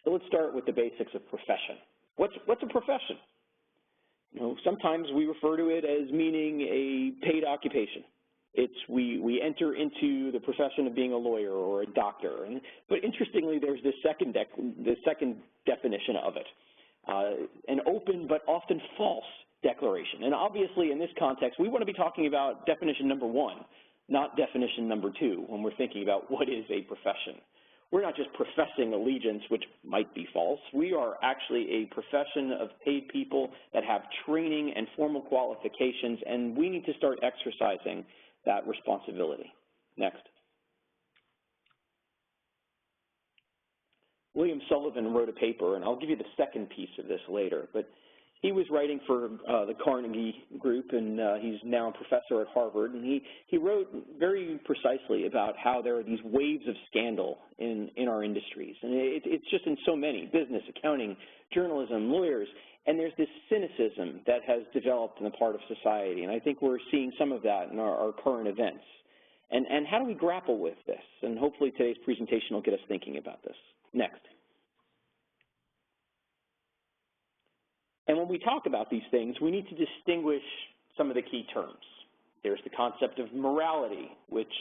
So let's start with the basics of profession. What's a profession? You know, sometimes we refer to it as meaning a paid occupation. We enter into the profession of being a lawyer or a doctor. But interestingly, there's this second definition of it, an open but often false declaration. And obviously, in this context, we want to be talking about definition number 1, not definition number 2, when we're thinking about what is a profession. We're not just professing allegiance, which might be false. We are actually a profession of paid people that have training and formal qualifications, and we need to start exercising that responsibility. Next. William Sullivan wrote a paper, and I'll give you the second piece of this later, but he was writing for the Carnegie Group, and he's now a professor at Harvard, and he wrote very precisely about how there are these waves of scandal in our industries, and it's just in so many: business, accounting, journalism, lawyers, and there's this cynicism that has developed in a part of society, and I think we're seeing some of that in our current events. And how do we grapple with this? And hopefully today's presentation will get us thinking about this. Next. And when we talk about these things, we need to distinguish some of the key terms. There's the concept of morality, which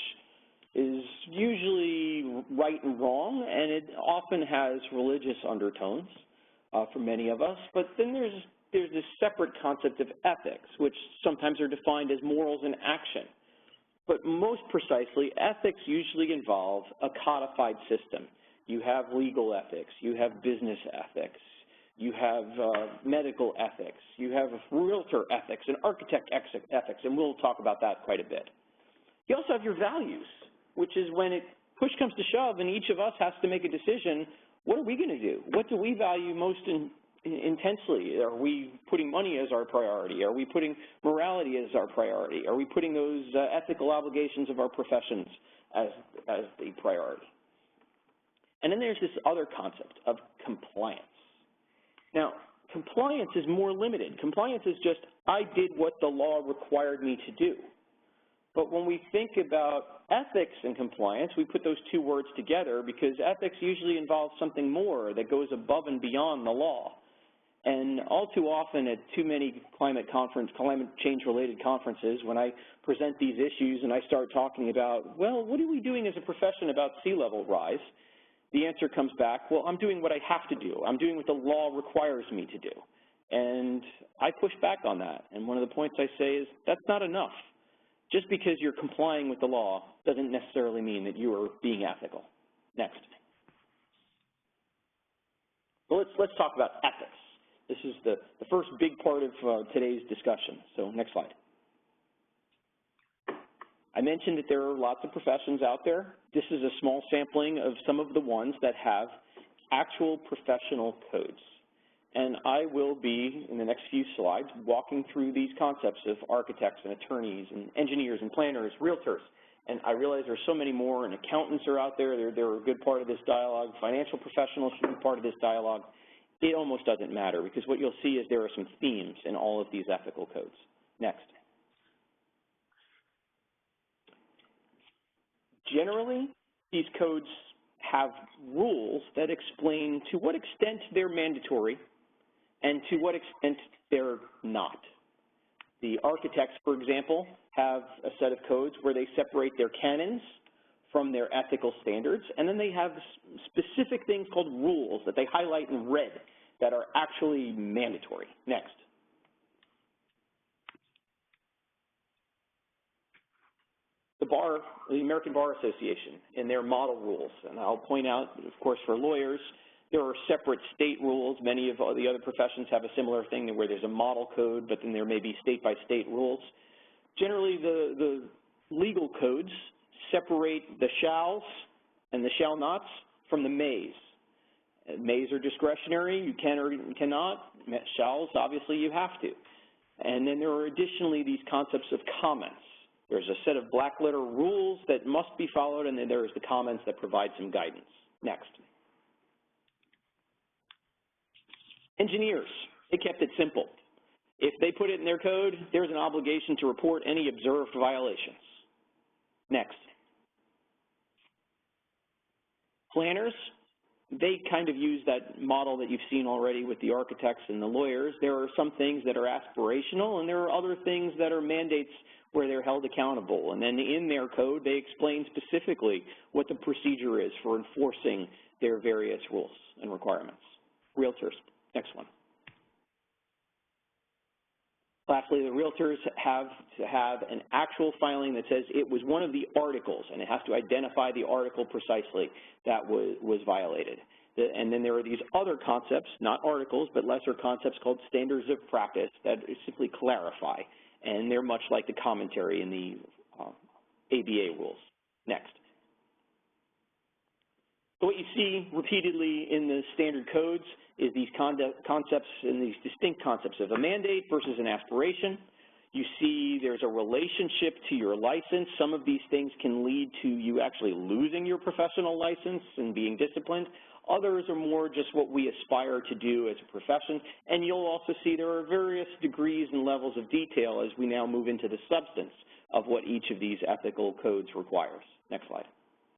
is usually right and wrong, and it often has religious undertones for many of us. But then there's this separate concept of ethics, which sometimes are defined as morals in action. But most precisely, ethics usually involve a codified system. You have legal ethics, you have business ethics, you have medical ethics, you have realtor ethics and architect ethics, and we'll talk about that quite a bit. You also have your values, which is when push comes to shove and each of us has to make a decision, what are we going to do? What do we value most intensely? Are we putting money as our priority? Are we putting morality as our priority? Are we putting those ethical obligations of our professions as the priority? And then there's this other concept of compliance. Now, compliance is more limited. Compliance is just, I did what the law required me to do. But when we think about ethics and compliance, we put those two words together because ethics usually involves something more that goes above and beyond the law. And all too often at too many climate change-related conferences, when I present these issues and I start talking about, well, what are we doing as a profession about sea level rise? The answer comes back, well, I'm doing what I have to do. I'm doing what the law requires me to do. And I push back on that. And one of the points I say is, that's not enough. Just because you're complying with the law doesn't necessarily mean that you are being ethical. Next. Well, let's talk about ethics. This is the first big part of today's discussion. So next slide. I mentioned that there are lots of professions out there. This is a small sampling of some of the ones that have actual professional codes. And I will be, in the next few slides, walking through these concepts of architects and attorneys and engineers and planners, realtors. And I realize there's so many more, and accountants are out there. They're a good part of this dialogue. Financial professionals should be part of this dialogue. It almost doesn't matter, because what you'll see is there are some themes in all of these ethical codes. Next. Generally, these codes have rules that explain to what extent they're mandatory and to what extent they're not. The architects, for example, have a set of codes where they separate their canons from their ethical standards, and then they have specific things called rules that they highlight in red that are actually mandatory. Next. The American Bar Association in their model rules, and I'll point out, of course, for lawyers, there are separate state rules. Many of the other professions have a similar thing where there's a model code, but then there may be state-by-state rules. Generally, the legal codes separate the shalls and the shall nots from the mays. Mays are discretionary, you can or cannot. Shalls, obviously, you have to. And then there are additionally these concepts of comments. There's a set of black letter rules that must be followed, and then there's the comments that provide some guidance. Next. Engineers, they kept it simple. If they put it in their code, there's an obligation to report any observed violations. Next. Planners, they kind of use that model that you've seen already with the architects and the lawyers. There are some things that are aspirational, and there are other things that are mandates where they're held accountable. And then in their code, they explain specifically what the procedure is for enforcing their various rules and requirements. Realtors, next one. Lastly, the realtors have to have an actual filing that says it was one of the articles, and it has to identify the article precisely that was violated. And then there are these other concepts, not articles, but lesser concepts called standards of practice that simply clarify, and they're much like the commentary in the ABA rules. Next. So what you see repeatedly in the standard codes is these concepts and these distinct concepts of a mandate versus an aspiration. You see there's a relationship to your license. Some of these things can lead to you actually losing your professional license and being disciplined. Others are more just what we aspire to do as a profession. And you'll also see there are various degrees and levels of detail as we now move into the substance of what each of these ethical codes requires. Next slide.